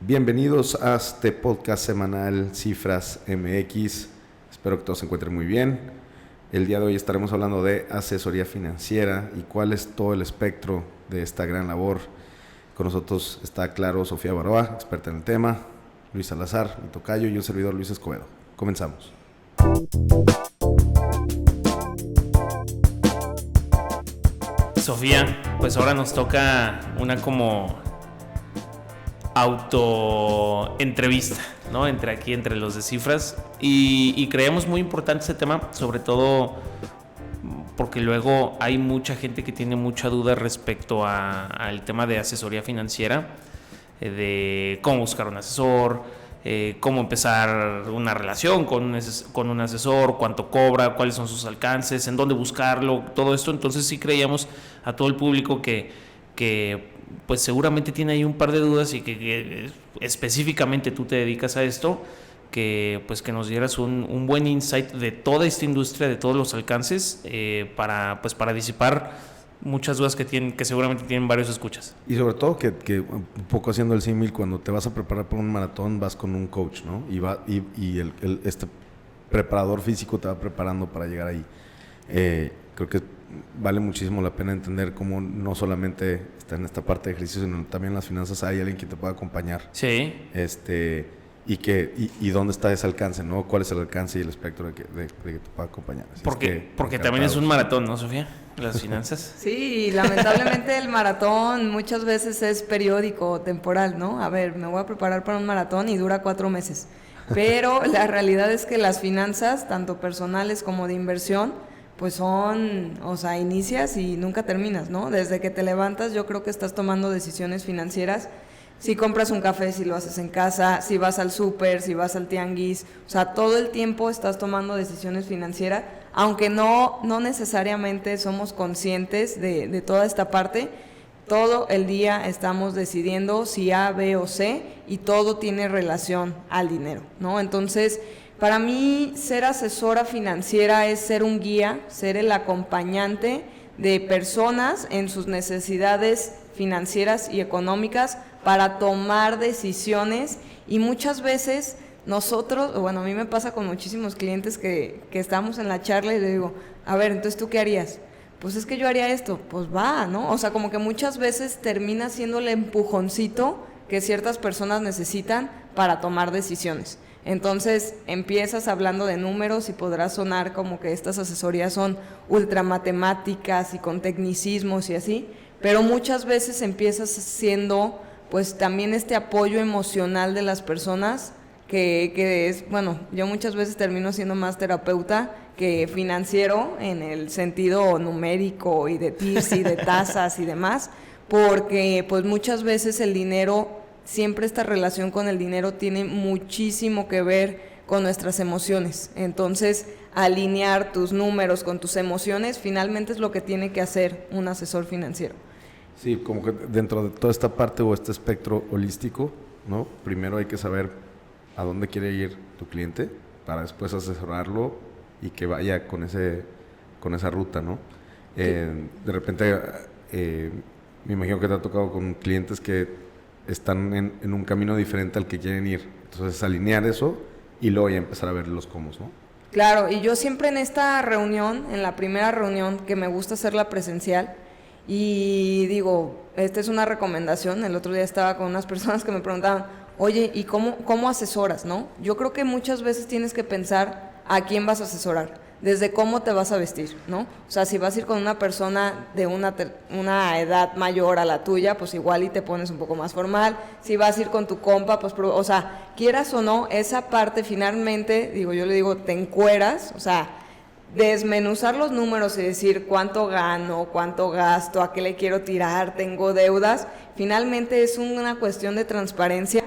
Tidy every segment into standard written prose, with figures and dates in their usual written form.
Bienvenidos a este podcast semanal Cifras MX. Espero que todos se encuentren muy bien. El día de hoy estaremos hablando de asesoría financiera y cuál es todo el espectro de esta gran labor. Con nosotros está, claro, Sofía Baroa, experta en el tema, Luis Salazar, mi tocayo, y un servidor, Luis Escobedo. Comenzamos. Sofía, pues ahora nos toca una como autoentrevista, ¿no? Entre los de Cifras y creemos muy importante este tema, sobre todo porque luego hay mucha gente que tiene mucha duda respecto al tema de asesoría financiera, de cómo buscar un asesor, cómo empezar una relación con un asesor, cuánto cobra, cuáles son sus alcances, en dónde buscarlo, todo esto. Entonces sí creíamos a todo el público que pues seguramente tiene ahí un par de dudas y que específicamente tú te dedicas a esto, que nos dieras un buen insight de toda esta industria, de todos los alcances, para disipar muchas dudas que seguramente tienen varios escuchas. Y sobre todo que un poco haciendo el símil, cuando te vas a preparar para un maratón vas con un coach, ¿no? Y este preparador físico te va preparando para llegar ahí. Creo que vale muchísimo la pena entender cómo no solamente está en esta parte de ejercicio, sino también en las finanzas hay alguien que te pueda acompañar. Sí. Y dónde está ese alcance, ¿no? ¿Cuál es el alcance y el espectro de que te pueda acompañar? Porque también es un maratón, ¿no, Sofía? Las finanzas. Sí, lamentablemente el maratón muchas veces es periódico o temporal, ¿no? A ver, me voy a preparar para un maratón y dura 4 meses. Pero la realidad es que las finanzas, tanto personales como de inversión, pues son, inicias y nunca terminas, ¿no? Desde que te levantas yo creo que estás tomando decisiones financieras. Si compras un café, si lo haces en casa, si vas al súper, si vas al tianguis, todo el tiempo estás tomando decisiones financieras, aunque no necesariamente somos conscientes de toda esta parte. Todo el día estamos decidiendo si A, B o C, y todo tiene relación al dinero, ¿no? Entonces, para mí, ser asesora financiera es ser un guía, ser el acompañante de personas en sus necesidades financieras y económicas para tomar decisiones. Y muchas veces nosotros, a mí me pasa con muchísimos clientes que estamos en la charla y le digo, a ver, entonces ¿tú qué harías? Pues es que yo haría esto, pues va, ¿no? Como que muchas veces termina siendo el empujoncito que ciertas personas necesitan para tomar decisiones. Entonces empiezas hablando de números y podrá sonar como que estas asesorías son ultramatemáticas y con tecnicismos y así, pero muchas veces empiezas siendo pues también este apoyo emocional de las personas que es, yo muchas veces termino siendo más terapeuta que financiero en el sentido numérico y de tips y de tasas y demás, porque pues muchas veces el dinero, siempre esta relación con el dinero tiene muchísimo que ver con nuestras emociones. Entonces, alinear tus números con tus emociones finalmente es lo que tiene que hacer un asesor financiero. Sí, como que dentro de toda esta parte o este espectro holístico, ¿no? Primero hay que saber a dónde quiere ir tu cliente para después asesorarlo y que vaya con esa ruta, ¿no? Sí. De repente, me imagino que te ha tocado con clientes que están en un camino diferente al que quieren ir. Entonces, alinear eso y luego ya empezar a ver los cómo, ¿no? Claro, y yo siempre en esta reunión, en la primera reunión, que me gusta hacerla presencial, y digo, esta es una recomendación. El otro día estaba con unas personas que me preguntaban, oye, ¿y cómo asesoras, no? Yo creo que muchas veces tienes que pensar a quién vas a asesorar, desde cómo te vas a vestir, ¿no? Si vas a ir con una persona de una edad mayor a la tuya, pues igual y te pones un poco más formal. Si vas a ir con tu compa, pues, quieras o no, esa parte finalmente, yo le digo, te encueras, desmenuzar los números y decir cuánto gano, cuánto gasto, a qué le quiero tirar, tengo deudas, finalmente es una cuestión de transparencia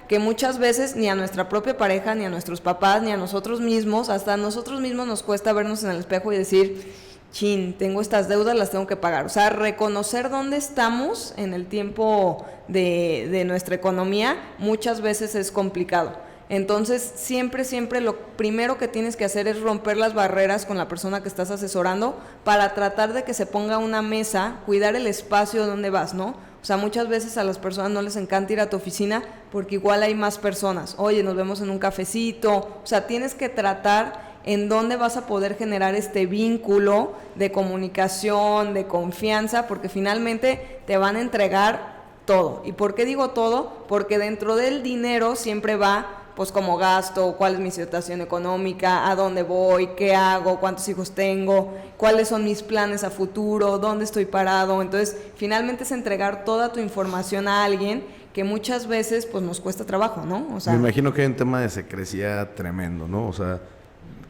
que muchas veces ni a nuestra propia pareja, ni a nuestros papás, ni a nosotros mismos, hasta a nosotros mismos nos cuesta vernos en el espejo y decir, chin, tengo estas deudas, las tengo que pagar. Reconocer dónde estamos en el tiempo de nuestra economía muchas veces es complicado. Entonces, siempre lo primero que tienes que hacer es romper las barreras con la persona que estás asesorando para tratar de que se ponga una mesa, cuidar el espacio donde vas, ¿no? O sea, muchas veces a las personas no les encanta ir a tu oficina porque igual hay más personas. Oye, nos vemos en un cafecito. O sea, tienes que tratar en dónde vas a poder generar este vínculo de comunicación, de confianza, porque finalmente te van a entregar todo. ¿Y por qué digo todo? Porque dentro del dinero siempre va, pues, como gasto, cuál es mi situación económica, a dónde voy, qué hago, cuántos hijos tengo, cuáles son mis planes a futuro, dónde estoy parado. Entonces, finalmente es entregar toda tu información a alguien que muchas veces, pues, nos cuesta trabajo, ¿no? O sea, me imagino que hay un tema de secrecía tremendo, ¿no? O sea,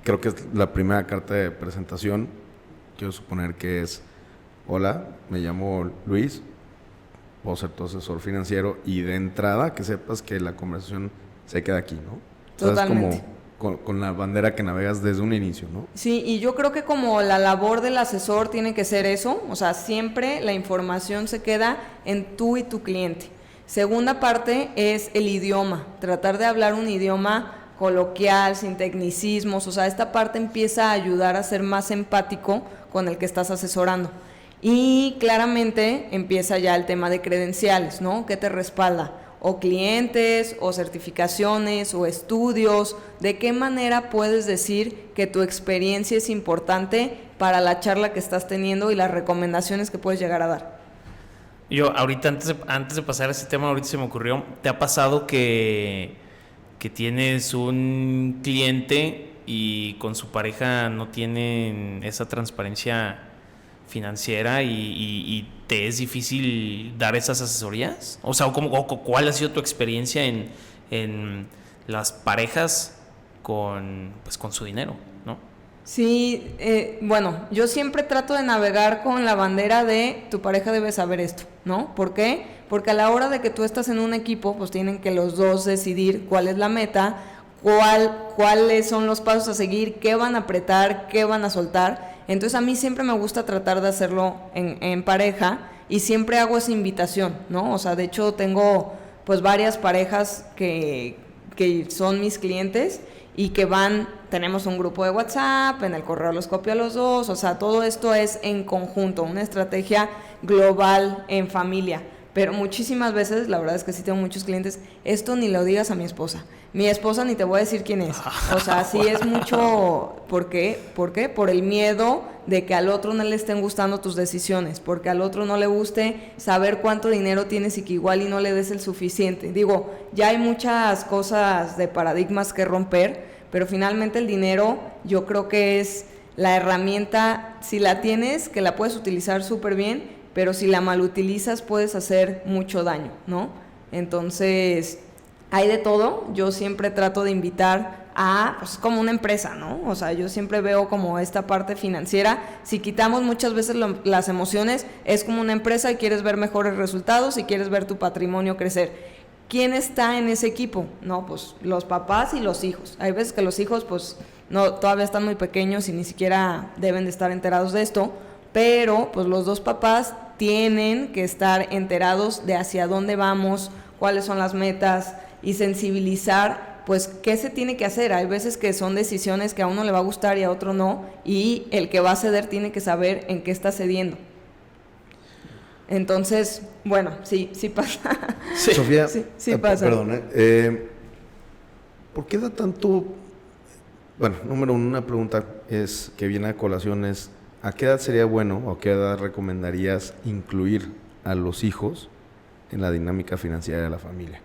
creo que es la primera carta de presentación. Quiero suponer que es: hola, me llamo Luis, puedo ser tu asesor financiero, y de entrada que sepas que la conversación se queda aquí, ¿no? Totalmente. O sea, es como con la bandera que navegas desde un inicio, ¿no? Sí, y yo creo que como la labor del asesor tiene que ser eso, o sea, siempre la información se queda en tú y tu cliente. Segunda parte es el idioma, tratar de hablar un idioma coloquial, sin tecnicismos, o sea, esta parte empieza a ayudar a ser más empático con el que estás asesorando. Y claramente empieza ya el tema de credenciales, ¿no? ¿Qué te respalda? O clientes, o certificaciones, o estudios. ¿De qué manera puedes decir que tu experiencia es importante para la charla que estás teniendo y las recomendaciones que puedes llegar a dar? Yo ahorita, antes de pasar a ese tema, ahorita se me ocurrió, ¿te ha pasado que tienes un cliente y con su pareja no tienen esa transparencia financiera y te es difícil dar esas asesorías? O sea, ¿cuál ha sido tu experiencia en las parejas con su dinero, ¿no? Sí, bueno, yo siempre trato de navegar con la bandera de tu pareja debe saber esto, ¿no? ¿Por qué? Porque a la hora de que tú estás en un equipo, pues tienen que los dos decidir cuál es la meta, cuáles son los pasos a seguir, qué van a apretar, qué van a soltar. Entonces a mí siempre me gusta tratar de hacerlo en pareja y siempre hago esa invitación, ¿no? O sea, de hecho tengo pues varias parejas que son mis clientes y que tenemos un grupo de WhatsApp, en el correo los copio a los dos, o sea, todo esto es en conjunto, una estrategia global en familia. Pero muchísimas veces, la verdad es que sí tengo muchos clientes, esto ni lo digas a mi esposa ni te voy a decir quién es. O sea, sí es mucho. ¿Por qué? Por el miedo de que al otro no le estén gustando tus decisiones, porque al otro no le guste saber cuánto dinero tienes y que igual y no le des el suficiente. Digo, ya hay muchas cosas de paradigmas que romper, pero finalmente el dinero yo creo que es la herramienta, si la tienes, que la puedes utilizar súper bien, pero si la malutilizas puedes hacer mucho daño, ¿no? Entonces, hay de todo. Yo siempre trato de invitar pues como una empresa, ¿no? O sea, yo siempre veo como esta parte financiera. Si quitamos muchas veces las emociones, es como una empresa y quieres ver mejores resultados y quieres ver tu patrimonio crecer. ¿Quién está en ese equipo? No, pues los papás y los hijos. Hay veces que los hijos, pues, no, todavía están muy pequeños y ni siquiera deben de estar enterados de esto, pero pues los dos papás tienen que estar enterados de hacia dónde vamos, cuáles son las metas y sensibilizar, pues, qué se tiene que hacer. Hay veces que son decisiones que a uno le va a gustar y a otro no, y el que va a ceder tiene que saber en qué está cediendo. Entonces, bueno, sí pasa. Sí. Sofía, sí pasa. Perdón, ¿por qué da tanto? Bueno, número uno, una pregunta es que viene a colación es: ¿a qué edad sería bueno o a qué edad recomendarías incluir a los hijos en la dinámica financiera de la familia?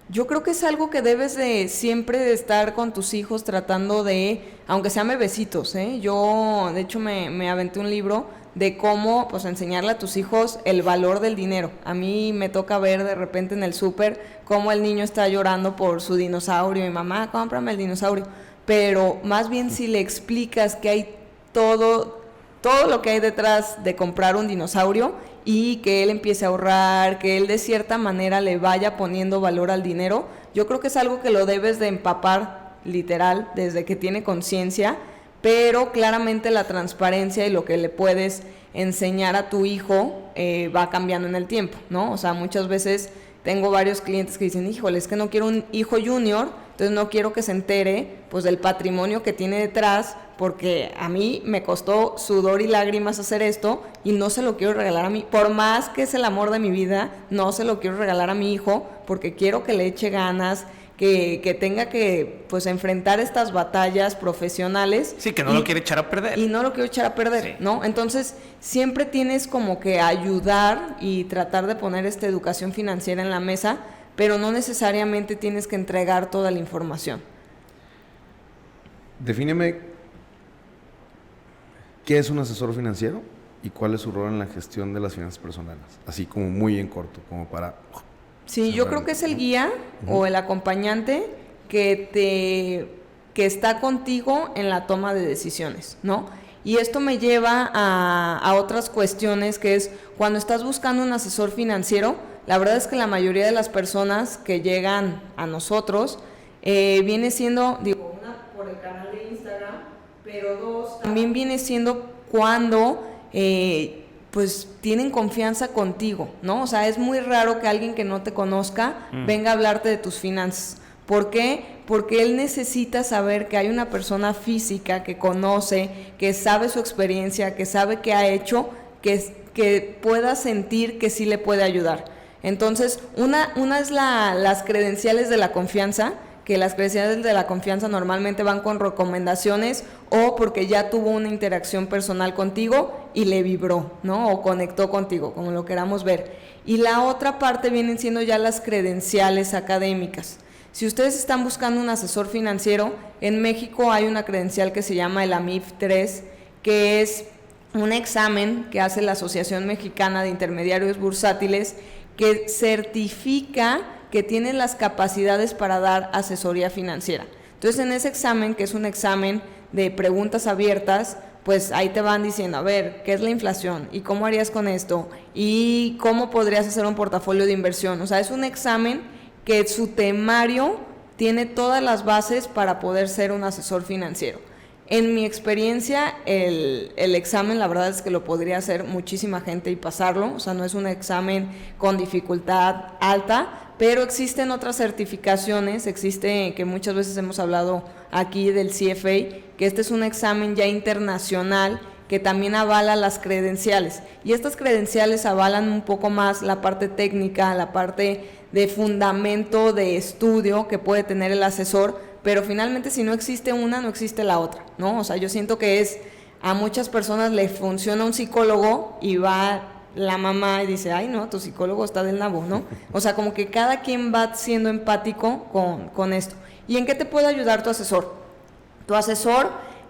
Yo creo que es algo que debes de siempre de estar con tus hijos tratando de, aunque sean bebecitos, ¿eh? Yo, de hecho, me aventé un libro de cómo, pues, enseñarle a tus hijos el valor del dinero. A mí me toca ver de repente en el súper cómo el niño está llorando por su dinosaurio y mamá, cómprame el dinosaurio. Pero más bien si le explicas que hay todo lo que hay detrás de comprar un dinosaurio y que él empiece a ahorrar, que él de cierta manera le vaya poniendo valor al dinero, yo creo que es algo que lo debes de empapar literal desde que tiene conciencia, pero claramente la transparencia y lo que le puedes enseñar a tu hijo va cambiando en el tiempo, ¿no? O sea, muchas veces tengo varios clientes que dicen, híjole, es que no quiero un hijo junior, entonces no quiero que se entere pues del patrimonio que tiene detrás, porque a mí me costó sudor y lágrimas hacer esto y no se lo quiero regalar a mí, por más que es el amor de mi vida, no se lo quiero regalar a mi hijo, porque quiero que le eche ganas, que tenga que pues enfrentar estas batallas profesionales. Sí, que no lo quiere echar a perder. Y no lo quiero echar a perder, sí. ¿No? Entonces, siempre tienes como que ayudar y tratar de poner esta educación financiera en la mesa, pero no necesariamente tienes que entregar toda la información. Defíneme qué es un asesor financiero y cuál es su rol en la gestión de las finanzas personales, así como muy en corto, como para... Sí, yo creo que es el guía o el acompañante que está contigo en la toma de decisiones, ¿no? Y esto me lleva a otras cuestiones, que es cuando estás buscando un asesor financiero, la verdad es que la mayoría de las personas que llegan a nosotros viene siendo, digo, una por el canal de Instagram, pero dos, también viene siendo cuando... pues tienen confianza contigo, ¿no? O sea, es muy raro que alguien que no te conozca venga a hablarte de tus finanzas. ¿Por qué? Porque él necesita saber que hay una persona física que conoce, que sabe su experiencia, que sabe qué ha hecho, que pueda sentir que sí le puede ayudar. Entonces, una es las credenciales de la confianza, que las credenciales de la confianza normalmente van con recomendaciones o porque ya tuvo una interacción personal contigo y le vibró, ¿no? O conectó contigo, como lo queramos ver. Y la otra parte vienen siendo ya las credenciales académicas. Si ustedes están buscando un asesor financiero, en México hay una credencial que se llama el AMIF 3, que es un examen que hace la Asociación Mexicana de Intermediarios Bursátiles, que certifica que tienen las capacidades para dar asesoría financiera. Entonces, en ese examen, que es un examen de preguntas abiertas, pues ahí te van diciendo, a ver, ¿qué es la inflación? ¿Y cómo harías con esto? ¿Y cómo podrías hacer un portafolio de inversión? O sea, es un examen que su temario tiene todas las bases para poder ser un asesor financiero. En mi experiencia, el examen, la verdad es que lo podría hacer muchísima gente y pasarlo, o sea, no es un examen con dificultad alta, pero existen otras certificaciones, existe, que muchas veces hemos hablado aquí del CFA, que este es un examen ya internacional que también avala las credenciales, y estas credenciales avalan un poco más la parte técnica, la parte de fundamento de estudio que puede tener el asesor, pero finalmente si no existe una, no existe la otra, ¿no? O sea, yo siento que a muchas personas les funciona un psicólogo y va la mamá y dice, ay no, tu psicólogo está del nabo, ¿no? O sea, como que cada quien va siendo empático con esto. ¿Y en qué te puede ayudar tu asesor? Tu asesor,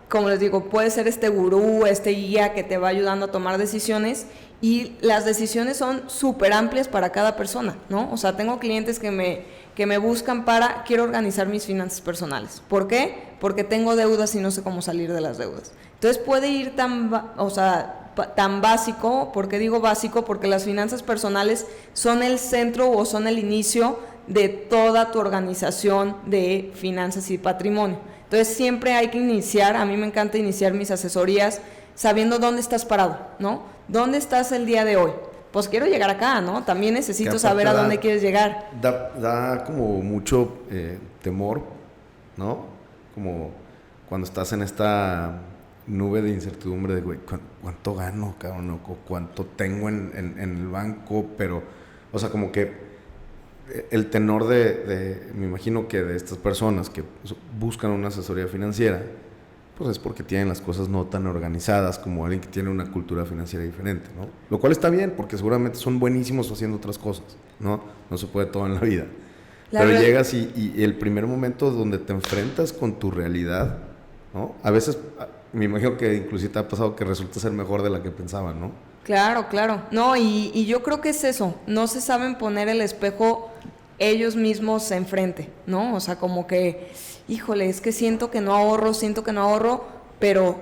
como les digo, puede ser este gurú, este guía que te va ayudando a tomar decisiones, y las decisiones son súper amplias para cada persona, ¿no? O sea, tengo clientes que me buscan quiero organizar mis finanzas personales. ¿Por qué? Porque tengo deudas y no sé cómo salir de las deudas. Entonces puede ir tan básico. ¿Por qué digo básico? Porque las finanzas personales son el centro o son el inicio de toda tu organización de finanzas y patrimonio. Entonces siempre hay que iniciar, a mí me encanta iniciar mis asesorías sabiendo dónde estás parado, ¿no? ¿Dónde estás el día de hoy? Pues quiero llegar acá, ¿no? También necesito saber a dónde quieres llegar. Da como mucho temor, ¿no? Como cuando estás en esta nube de incertidumbre de, güey, ¿cuánto gano, cabrón? O ¿cuánto tengo en el banco? Pero, o sea, como que el tenor me imagino que de estas personas que buscan una asesoría financiera, pues es porque tienen las cosas no tan organizadas como alguien que tiene una cultura financiera diferente, ¿no? Lo cual está bien, porque seguramente son buenísimos haciendo otras cosas, ¿no? No se puede todo en la vida. Pero llegas y el primer momento donde te enfrentas con tu realidad, ¿no? A veces, me imagino que inclusive te ha pasado que resulta ser mejor de la que pensaban, ¿no? Claro, claro. No, y yo creo que es eso. No se saben poner el espejo ellos mismos enfrente, ¿no? O sea, como que, híjole, es que siento que no ahorro, pero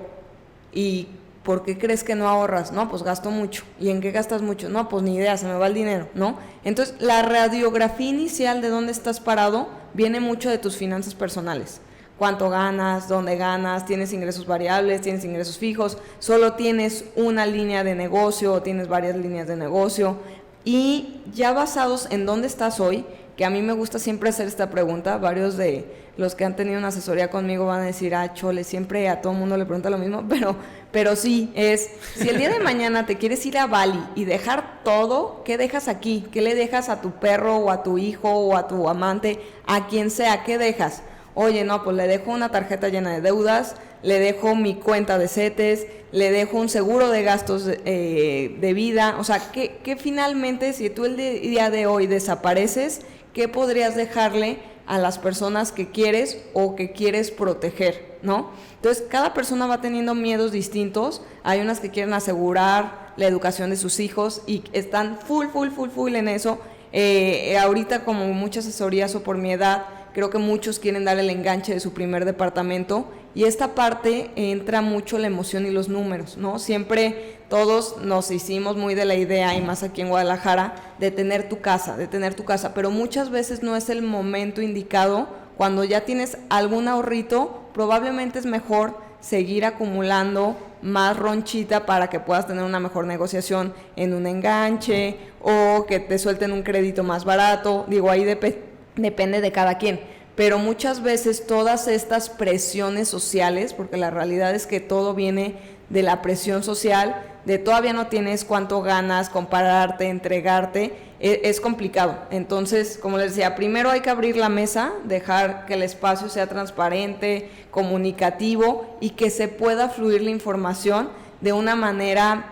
¿y por qué crees que no ahorras? No, pues gasto mucho. ¿Y en qué gastas mucho? No, pues ni idea, se me va el dinero, ¿no? Entonces, la radiografía inicial de dónde estás parado viene mucho de tus finanzas personales. ¿Cuánto ganas? ¿Dónde ganas? ¿Tienes ingresos variables? ¿Tienes ingresos fijos? ¿Solo tienes una línea de negocio o tienes varias líneas de negocio? Y ya basados en dónde estás hoy, que a mí me gusta siempre hacer esta pregunta, varios de los que han tenido una asesoría conmigo van a decir, chole, siempre a todo mundo le pregunta lo mismo, pero sí, si el día de mañana te quieres ir a Bali y dejar todo, ¿qué dejas aquí? ¿Qué le dejas a tu perro o a tu hijo o a tu amante, a quien sea? ¿Qué dejas? Oye, no, pues le dejo una tarjeta llena de deudas, le dejo mi cuenta de CETES, le dejo un seguro de gastos de vida. O sea, que finalmente, si tú el día de hoy desapareces, ¿qué podrías dejarle a las personas que quieres o que quieres proteger, ¿no? Entonces, cada persona va teniendo miedos distintos. Hay unas que quieren asegurar la educación de sus hijos y están full en eso. Ahorita, como muchas asesorías o por mi edad, creo que muchos quieren dar el enganche de su primer departamento, y esta parte entra mucho la emoción y los números, ¿no? Siempre todos nos hicimos muy de la idea, y más aquí en Guadalajara, de tener tu casa, pero muchas veces no es el momento indicado. Cuando ya tienes algún ahorrito, probablemente es mejor seguir acumulando más ronchita para que puedas tener una mejor negociación en un enganche o que te suelten un crédito más barato. Digo, ahí depende de cada quien, pero muchas veces todas estas presiones sociales, porque la realidad es que todo viene de la presión social, de todavía no tienes cuánto ganas, compararte, entregarte, es complicado. Entonces, como les decía, primero hay que abrir la mesa, dejar que el espacio sea transparente, comunicativo y que se pueda fluir la información de una manera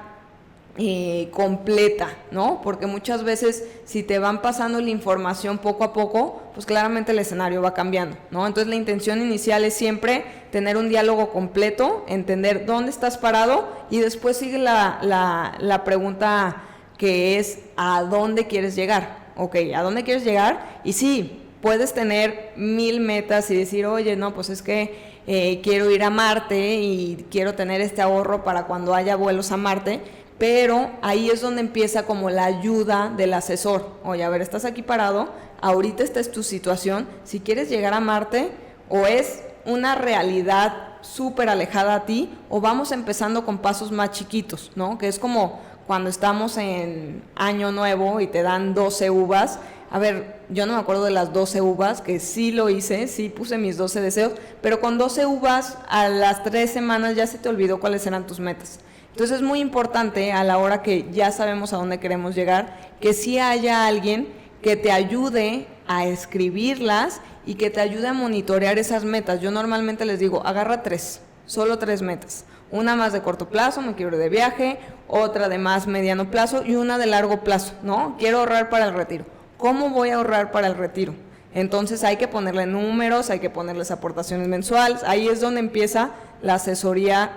completa, ¿no? Porque muchas veces si te van pasando la información poco a poco, pues claramente el escenario va cambiando, ¿no? Entonces la intención inicial es siempre tener un diálogo completo, entender dónde estás parado, y después sigue la pregunta, que es ¿a dónde quieres llegar? Ok, ¿a dónde quieres llegar? Y sí, puedes tener 1000 metas y decir, oye, no, pues es que quiero ir a Marte y quiero tener este ahorro para cuando haya vuelos a Marte. Pero ahí es donde empieza como la ayuda del asesor. Oye, a ver, estás aquí parado, ahorita esta es tu situación, si quieres llegar a Marte, o es una realidad súper alejada a ti, o vamos empezando con pasos más chiquitos, ¿no? Que es como cuando estamos en Año Nuevo y te dan 12 uvas. A ver, yo no me acuerdo de las 12 uvas, que sí lo hice, sí puse mis 12 deseos, pero con 12 uvas a las 3 semanas ya se te olvidó cuáles eran tus metas. Entonces es muy importante, a la hora que ya sabemos a dónde queremos llegar, que sí haya alguien que te ayude a escribirlas y que te ayude a monitorear esas metas. Yo normalmente les digo, agarra 3, solo 3 metas. Una más de corto plazo, me quiero ir de viaje, otra de más mediano plazo y una de largo plazo, ¿no? Quiero ahorrar para el retiro. ¿Cómo voy a ahorrar para el retiro? Entonces hay que ponerle números, hay que ponerles aportaciones mensuales. Ahí es donde empieza la asesoría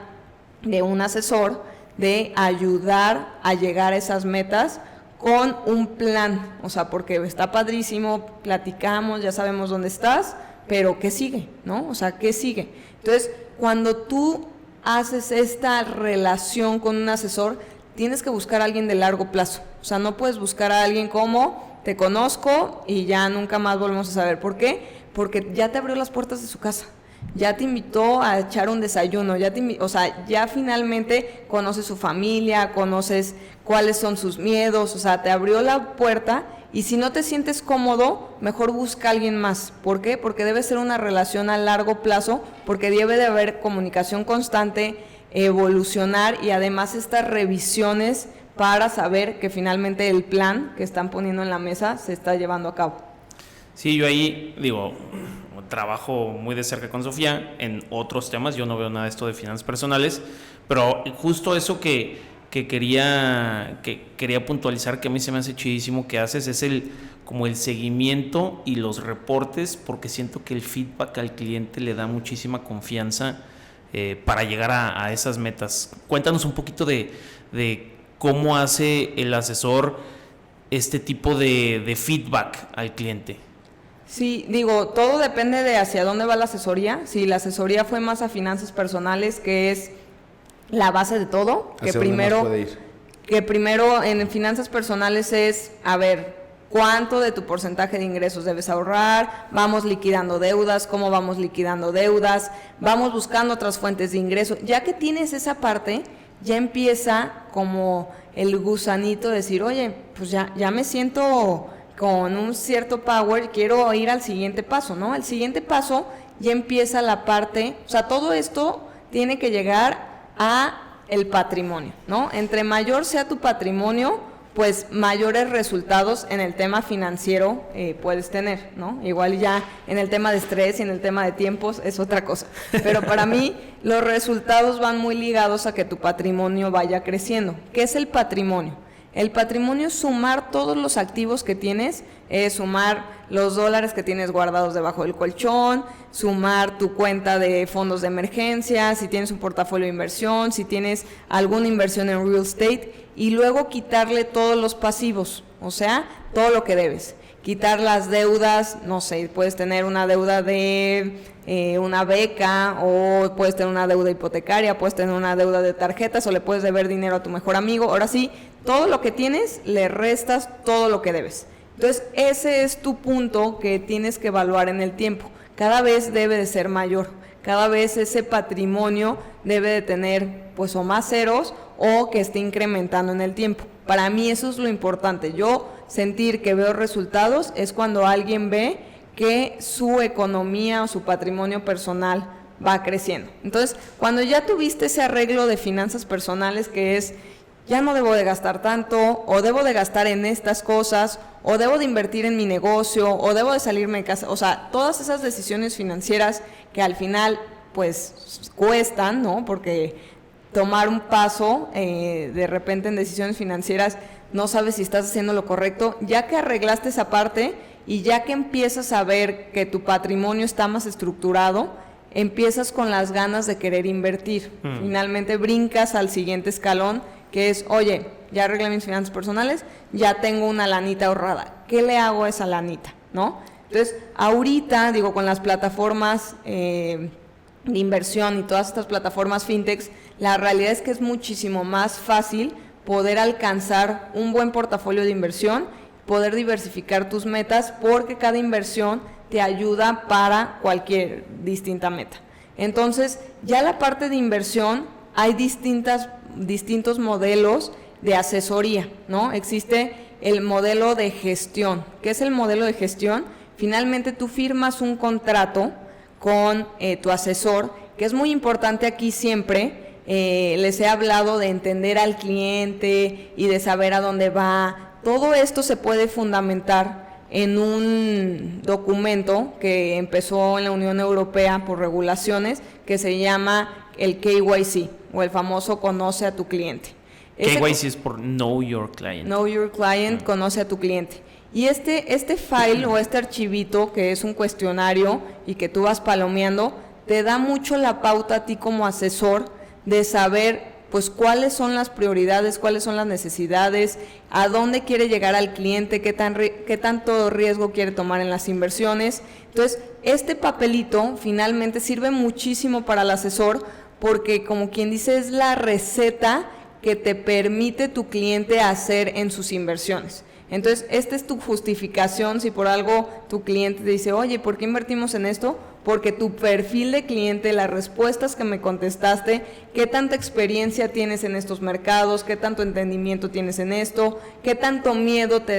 de un asesor, de ayudar a llegar a esas metas con un plan. O sea, porque está padrísimo, platicamos, ya sabemos dónde estás, pero ¿qué sigue? ¿No? O sea, ¿qué sigue? Entonces, cuando tú haces esta relación con un asesor, tienes que buscar a alguien de largo plazo. O sea, no puedes buscar a alguien como te conozco y ya nunca más volvemos a saber. ¿Por qué? Porque ya te abrió las puertas de su casa, ya te invitó a echar un desayuno, ya finalmente conoces su familia, conoces cuáles son sus miedos, o sea, te abrió la puerta. Y si no te sientes cómodo, mejor busca a alguien más. ¿Por qué? Porque debe ser una relación a largo plazo, porque debe de haber comunicación constante, evolucionar y además estas revisiones para saber que finalmente el plan que están poniendo en la mesa se está llevando a cabo. Sí, yo ahí trabajo muy de cerca con Sofía en otros temas. Yo no veo nada de esto de finanzas personales, pero justo eso que quería puntualizar, que a mí se me hace chidísimo que haces, es como el seguimiento y los reportes, porque siento que el feedback al cliente le da muchísima confianza para llegar a esas metas. Cuéntanos un poquito de cómo hace el asesor este tipo de feedback al cliente. Sí, digo, todo depende de hacia dónde va la asesoría. Si la asesoría fue más a finanzas personales, que es la base de todo, que primero en finanzas personales es, a ver, ¿cuánto de tu porcentaje de ingresos debes ahorrar? Vamos liquidando deudas, ¿cómo vamos liquidando deudas? Vamos buscando otras fuentes de ingreso. Ya que tienes esa parte, ya empieza como el gusanito de decir, oye, pues ya me siento con un cierto power, quiero ir al siguiente paso, ¿no? El siguiente paso ya empieza la parte, o sea, todo esto tiene que llegar a el patrimonio, ¿no? Entre mayor sea tu patrimonio, pues mayores resultados en el tema financiero puedes tener, ¿no? Igual ya en el tema de estrés y en el tema de tiempos es otra cosa. Pero para mí los resultados van muy ligados a que tu patrimonio vaya creciendo. ¿Qué es el patrimonio? El patrimonio es sumar todos los activos que tienes, es sumar los dólares que tienes guardados debajo del colchón, sumar tu cuenta de fondos de emergencia, si tienes un portafolio de inversión, si tienes alguna inversión en real estate, y luego quitarle todos los pasivos, o sea, todo lo que debes. Quitar las deudas, no sé, puedes tener una deuda de una beca, o puedes tener una deuda hipotecaria, puedes tener una deuda de tarjetas, o le puedes deber dinero a tu mejor amigo. Ahora sí, todo lo que tienes, le restas todo lo que debes. Entonces, ese es tu punto que tienes que evaluar en el tiempo. Cada vez debe de ser mayor, cada vez ese patrimonio debe de tener pues o más ceros o que esté incrementando en el tiempo. Para mí eso es lo importante. Yo sentir que veo resultados es cuando alguien ve que su economía o su patrimonio personal va creciendo. Entonces, cuando ya tuviste ese arreglo de finanzas personales que es, ya no debo de gastar tanto, o debo de gastar en estas cosas, o debo de invertir en mi negocio, o debo de salirme de casa, o sea, todas esas decisiones financieras que al final pues cuestan, ¿no? Porque tomar un paso de repente en decisiones financieras no sabes si estás haciendo lo correcto. Ya que arreglaste esa parte y ya que empiezas a ver que tu patrimonio está más estructurado, empiezas con las ganas de querer invertir. Finalmente brincas al siguiente escalón, que es, oye, ya arreglé mis finanzas personales, ya tengo una lanita ahorrada, ¿qué le hago a esa lanita? ¿No? Entonces, ahorita, digo, con las plataformas de inversión y todas estas plataformas fintechs, la realidad es que es muchísimo más fácil poder alcanzar un buen portafolio de inversión, poder diversificar tus metas, porque cada inversión te ayuda para cualquier distinta meta. Entonces, ya la parte de inversión, hay distintos modelos de asesoría, ¿no? Existe el modelo de gestión. ¿Qué es el modelo de gestión? Finalmente tú firmas un contrato con tu asesor, que es muy importante aquí siempre. Les he hablado de entender al cliente y de saber a dónde va. Todo esto se puede fundamentar en un documento que empezó en la Unión Europea por regulaciones, que se llama el KYC, o el famoso Conoce a tu Cliente. KYC es por Know Your Client. Know Your Client, conoce a tu cliente. Y este file o este archivito, que es un cuestionario y que tú vas palomeando, te da mucho la pauta a ti como asesor de saber pues cuáles son las prioridades, cuáles son las necesidades, a dónde quiere llegar al cliente, qué tanto riesgo quiere tomar en las inversiones. Entonces, este papelito finalmente sirve muchísimo para el asesor, porque como quien dice, es la receta que te permite tu cliente hacer en sus inversiones. Entonces, esta es tu justificación si por algo tu cliente te dice, oye, ¿por qué invertimos en esto? Porque tu perfil de cliente, las respuestas que me contestaste, qué tanta experiencia tienes en estos mercados, qué tanto entendimiento tienes en esto, qué tanto miedo qué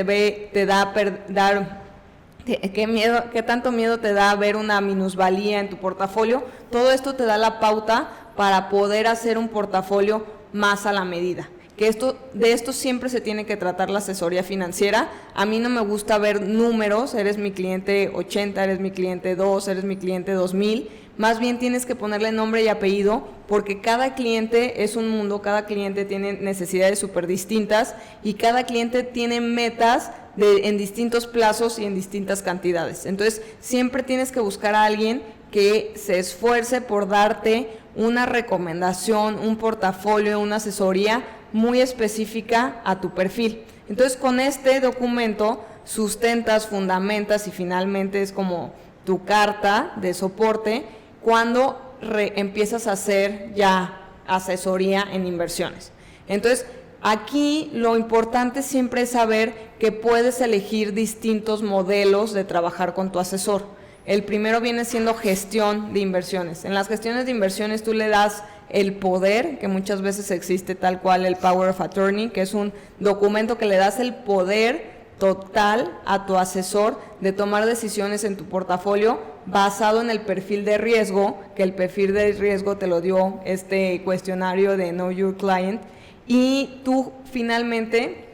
tanto miedo te da ver una minusvalía en tu portafolio. Todo esto te da la pauta para poder hacer un portafolio más a la medida. Que de esto siempre se tiene que tratar la asesoría financiera. A mí no me gusta ver números, eres mi cliente 80, eres mi cliente 2, eres mi cliente 2000. Más bien tienes que ponerle nombre y apellido, porque cada cliente es un mundo, cada cliente tiene necesidades súper distintas y cada cliente tiene metas en distintos plazos y en distintas cantidades. Entonces, siempre tienes que buscar a alguien que se esfuerce por darte una recomendación, un portafolio, una asesoría muy específica a tu perfil. Entonces, con este documento sustentas, fundamentas y finalmente es como tu carta de soporte cuando empiezas a hacer ya asesoría en inversiones. Entonces, aquí lo importante siempre es saber que puedes elegir distintos modelos de trabajar con tu asesor. El primero viene siendo gestión de inversiones. En las gestiones de inversiones tú le das el poder, que muchas veces existe tal cual el Power of Attorney, que es un documento que le das el poder total a tu asesor de tomar decisiones en tu portafolio basado en el perfil de riesgo, que el perfil de riesgo te lo dio este cuestionario de Know Your Client, y tú finalmente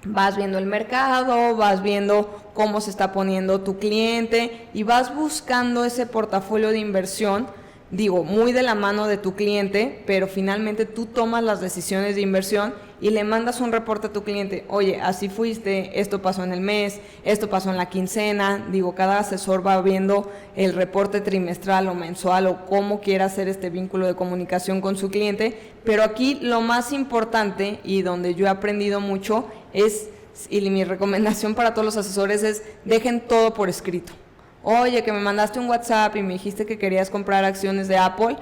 vas viendo el mercado, vas viendo cómo se está poniendo tu cliente y vas buscando ese portafolio de inversión, digo, muy de la mano de tu cliente, pero finalmente tú tomas las decisiones de inversión y le mandas un reporte a tu cliente. Oye, así fuiste, esto pasó en el mes, esto pasó en la quincena. Digo, cada asesor va viendo el reporte trimestral o mensual o cómo quiera hacer este vínculo de comunicación con su cliente, pero aquí lo más importante y donde yo he aprendido mucho es, y mi recomendación para todos los asesores es, dejen todo por escrito. Oye, que me mandaste un WhatsApp y me dijiste que querías comprar acciones de Apple,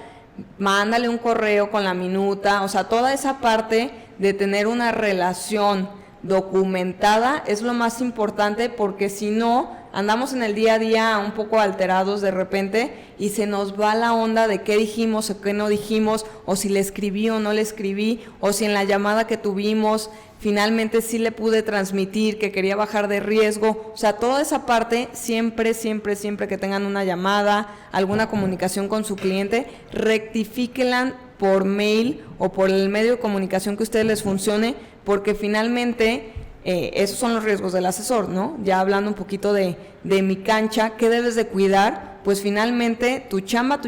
mándale un correo con la minuta, o sea, toda esa parte de tener una relación documentada es lo más importante, porque si no, andamos en el día a día un poco alterados de repente y se nos va la onda de qué dijimos o qué no dijimos, o si le escribí o no le escribí, o si en la llamada que tuvimos finalmente sí le pude transmitir que quería bajar de riesgo. O sea, toda esa parte, siempre que tengan una llamada, alguna comunicación con su cliente, rectifíquenla por mail o por el medio de comunicación que a ustedes les funcione, porque finalmente esos son los riesgos del asesor, ¿no? Ya hablando un poquito de mi cancha, ¿qué debes de cuidar? Pues finalmente tu chamba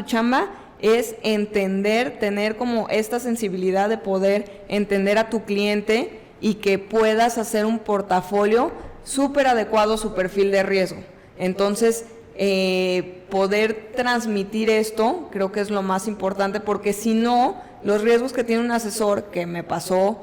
es entender, tener como esta sensibilidad de poder entender a tu cliente y que puedas hacer un portafolio súper adecuado a su perfil de riesgo. Entonces, poder transmitir esto creo que es lo más importante, porque si no, los riesgos que tiene un asesor, que me pasó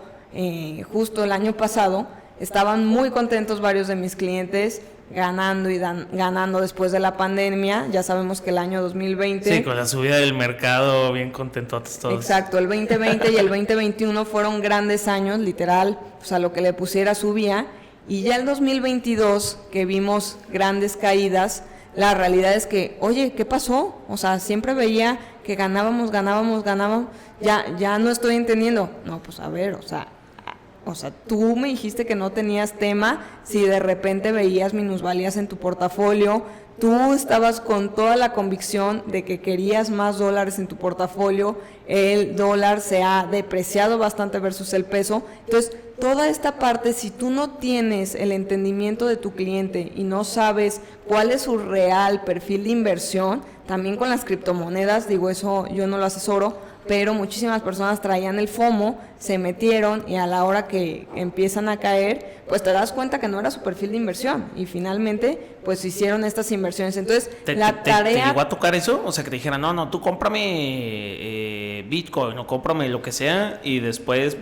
justo el año pasado, estaban muy contentos varios de mis clientes, ganando y ganando después de la pandemia. Ya sabemos que el año 2020... Sí, con la subida del mercado, bien contentos todos. Exacto, el 2020 y el 2021 fueron grandes años, literal, pues a lo que le pusiera subía. Y ya el 2022, que vimos grandes caídas, la realidad es que, oye, ¿qué pasó? O sea, siempre veía que ganábamos, ya no estoy entendiendo. No, pues a ver, o sea, tú me dijiste que no tenías tema, si de repente veías minusvalías en tu portafolio, tú estabas con toda la convicción de que querías más dólares en tu portafolio, el dólar se ha depreciado bastante versus el peso. Entonces, toda esta parte, si tú no tienes el entendimiento de tu cliente y no sabes cuál es su real perfil de inversión, también con las criptomonedas, digo, eso yo no lo asesoro, pero muchísimas personas traían el FOMO, se metieron y a la hora que empiezan a caer, pues te das cuenta que no era su perfil de inversión y finalmente pues hicieron estas inversiones. Entonces, ¿Te llegó a tocar eso? O sea, que te dijeran, no, tú cómprame Bitcoin o cómprame lo que sea, y después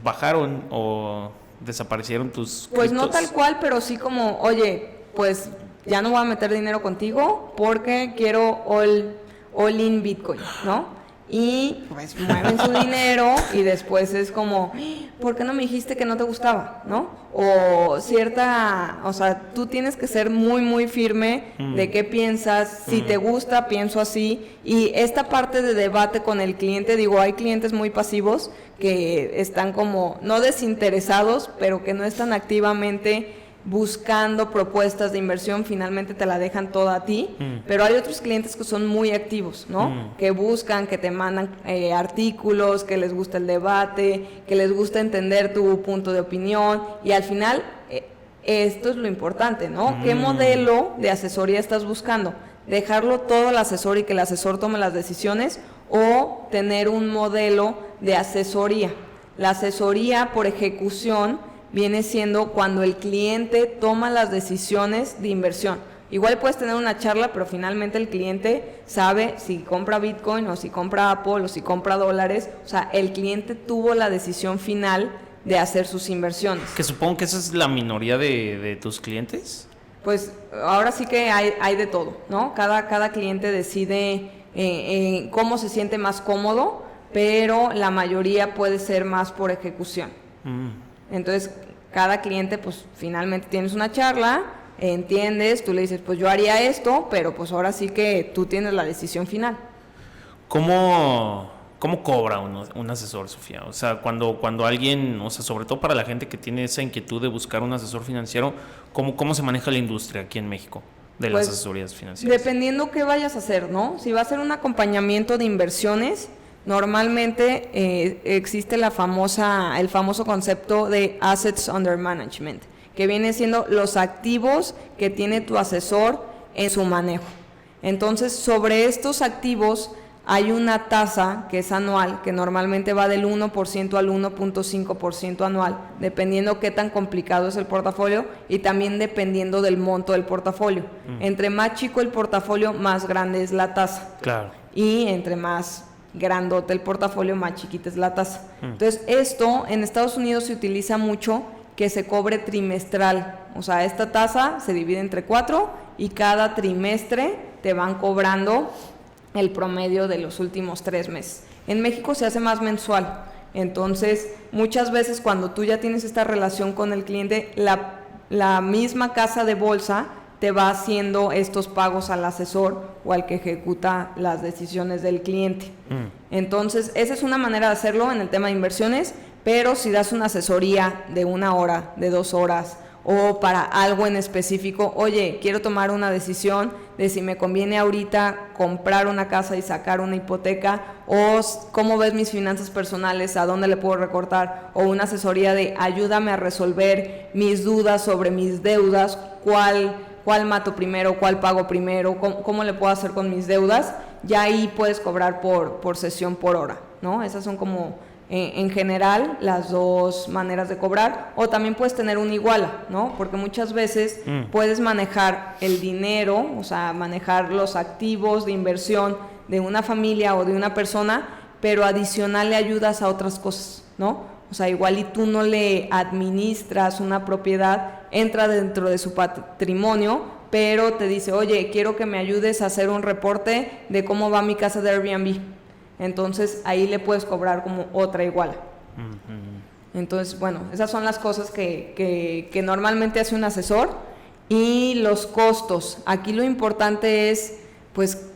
bajaron o desaparecieron tus Pues criptos. no tal cual, pero sí como, oye, pues ya no voy a meter dinero contigo porque quiero all in Bitcoin, ¿no? Y pues mueven su dinero y después es como, ¿por qué no me dijiste que no te gustaba? ¿No? O sea, tú tienes que ser muy firme de qué piensas, si te gusta, pienso así. Y esta parte de debate con el cliente, digo, hay clientes muy pasivos que están como, no desinteresados, pero que no están activamente buscando propuestas de inversión, finalmente te la dejan toda a ti, pero hay otros clientes que son muy activos, ¿no? Que buscan, que te mandan artículos, que les gusta el debate, que les gusta entender tu punto de opinión, y al final esto es lo importante, ¿no? ¿Qué modelo de asesoría estás buscando? ¿Dejarlo todo al asesor y que el asesor tome las decisiones, o tener un modelo de asesoría? La asesoría por ejecución viene siendo cuando el cliente toma las decisiones de inversión. Igual puedes tener una charla, pero finalmente el cliente sabe si compra Bitcoin o si compra Apple o si compra dólares. O sea, el cliente tuvo la decisión final de hacer sus inversiones. Que supongo que esa es la minoría de tus clientes. Pues ahora sí que hay de todo, ¿no? Cada cliente decide cómo se siente más cómodo, pero la mayoría puede ser más por ejecución. Entonces, cada cliente, pues finalmente tienes una charla, entiendes, tú le dices, pues yo haría esto, pero pues ahora sí que tú tienes la decisión final. ¿Cómo ¿Cómo cobra un asesor, Sofía? O sea, cuando alguien, o sea, sobre todo para la gente que tiene esa inquietud de buscar un asesor financiero, ¿cómo se maneja la industria aquí en México de las asesorías financieras? Dependiendo qué vayas a hacer, ¿no? Si va a ser un acompañamiento de inversiones, normalmente existe el famoso concepto de Assets Under Management, que viene siendo los activos que tiene tu asesor en su manejo. Entonces, sobre estos activos hay una tasa que es anual, que normalmente va del 1% al 1.5% anual, dependiendo qué tan complicado es el portafolio y también dependiendo del monto del portafolio. Entre más chico el portafolio, más grande es la tasa. Claro. Y entre más grandote el portafolio, más chiquita es la tasa. Entonces, esto en Estados Unidos se utiliza mucho que se cobre trimestral. O sea, esta tasa se divide entre 4 y cada trimestre te van cobrando el promedio de los últimos 3 meses. En México se hace más mensual. Entonces, muchas veces cuando tú ya tienes esta relación con el cliente, la misma casa de bolsa te va haciendo estos pagos al asesor o al que ejecuta las decisiones del cliente. Entonces, esa es una manera de hacerlo en el tema de inversiones, pero si das una asesoría de 1 hora, de 2 horas, o para algo en específico, oye, quiero tomar una decisión de si me conviene ahorita comprar una casa y sacar una hipoteca, o cómo ves mis finanzas personales, a dónde le puedo recortar, o una asesoría de ayúdame a resolver mis dudas sobre mis deudas, cuál mato primero, cuál pago primero, cómo le puedo hacer con mis deudas, ya ahí puedes cobrar por sesión por hora, ¿no? Esas son como en general las dos maneras de cobrar, o también puedes tener una iguala, ¿no? Porque muchas veces puedes manejar el dinero, o sea, manejar los activos de inversión de una familia o de una persona, pero adicional le ayudas a otras cosas, ¿no? O sea, igual y tú no le administras una propiedad, entra dentro de su patrimonio, pero te dice, oye, quiero que me ayudes a hacer un reporte de cómo va mi casa de Airbnb. Entonces, ahí le puedes cobrar como otra iguala. Entonces, bueno, esas son las cosas que normalmente hace un asesor. Y los costos. Aquí lo importante es, pues,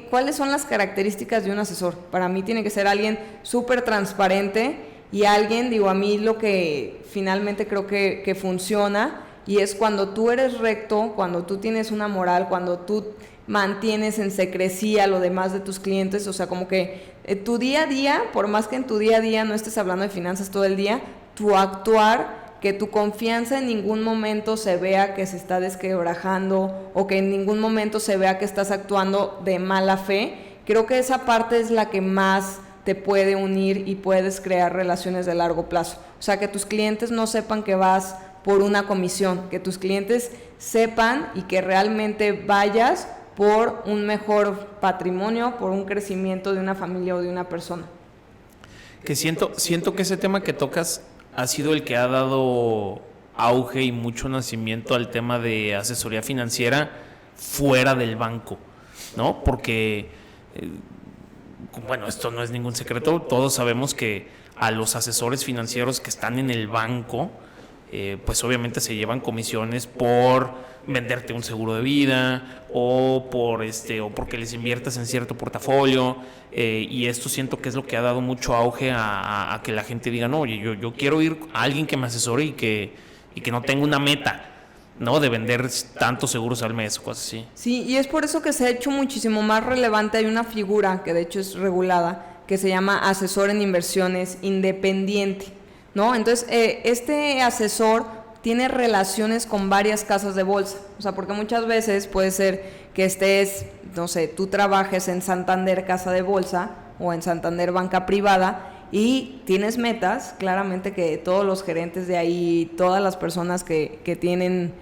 ¿cuáles son las características de un asesor? Para mí tiene que ser alguien súper transparente y alguien, digo, a mí lo que finalmente creo que funciona y es cuando tú eres recto, cuando tú tienes una moral, cuando tú mantienes en secrecía lo demás de tus clientes, o sea, como que tu día a día, por más que en tu día a día no estés hablando de finanzas todo el día, tu actuar, que tu confianza en ningún momento se vea que se está desquebrajando o que en ningún momento se vea que estás actuando de mala fe, creo que esa parte es la que más te puede unir y puedes crear relaciones de largo plazo. O sea, que tus clientes no sepan que vas por una comisión, que tus clientes sepan y que realmente vayas por un mejor patrimonio, por un crecimiento de una familia o de una persona. Que siento que ese tema que tocas ha sido el que ha dado auge y mucho nacimiento al tema de asesoría financiera fuera del banco, ¿no? Porque, bueno, esto no es ningún secreto, todos sabemos que a los asesores financieros que están en el banco, pues obviamente se llevan comisiones por venderte un seguro de vida o porque les inviertas en cierto portafolio, y esto siento que es lo que ha dado mucho auge a que la gente diga, no, oye, yo quiero ir a alguien que me asesore y que no tenga una meta, ¿no? De vender tantos seguros al mes o cosas así. Sí, y es por eso que se ha hecho muchísimo más relevante. Hay una figura que de hecho es regulada que se llama asesor en inversiones independiente, ¿no? Entonces, este asesor tiene relaciones con varias casas de bolsa, o sea, porque muchas veces puede ser que estés, no sé, tú trabajes en Santander Casa de Bolsa o en Santander Banca Privada y tienes metas, claramente que todos los gerentes de ahí, todas las personas que tienen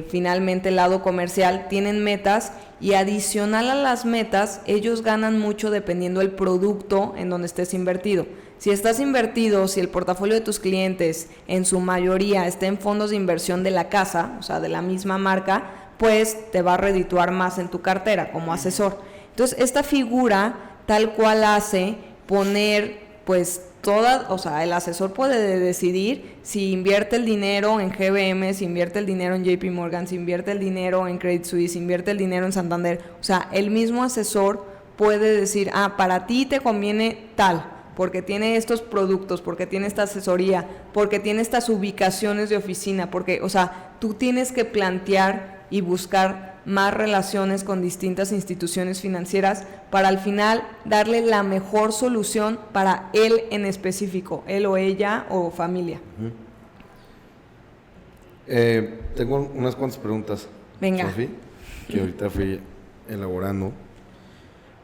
finalmente el lado comercial, tienen metas y adicional a las metas, ellos ganan mucho dependiendo del producto en donde estés invertido. Si estás invertido, si el portafolio de tus clientes en su mayoría está en fondos de inversión de la casa, o sea, de la misma marca, pues te va a redituar más en tu cartera como asesor. Entonces, esta figura tal cual hace poner, pues, o sea, el asesor puede decidir si invierte el dinero en GBM, si invierte el dinero en JP Morgan, si invierte el dinero en Credit Suisse, si invierte el dinero en Santander. O sea, el mismo asesor puede decir, para ti te conviene tal, porque tiene estos productos, porque tiene esta asesoría, porque tiene estas ubicaciones de oficina, porque, o sea, tú tienes que plantear y buscar más relaciones con distintas instituciones financieras para al final darle la mejor solución para él en específico, él o ella o familia. Tengo unas cuantas preguntas, Venga. Sofi, que ahorita fui elaborando.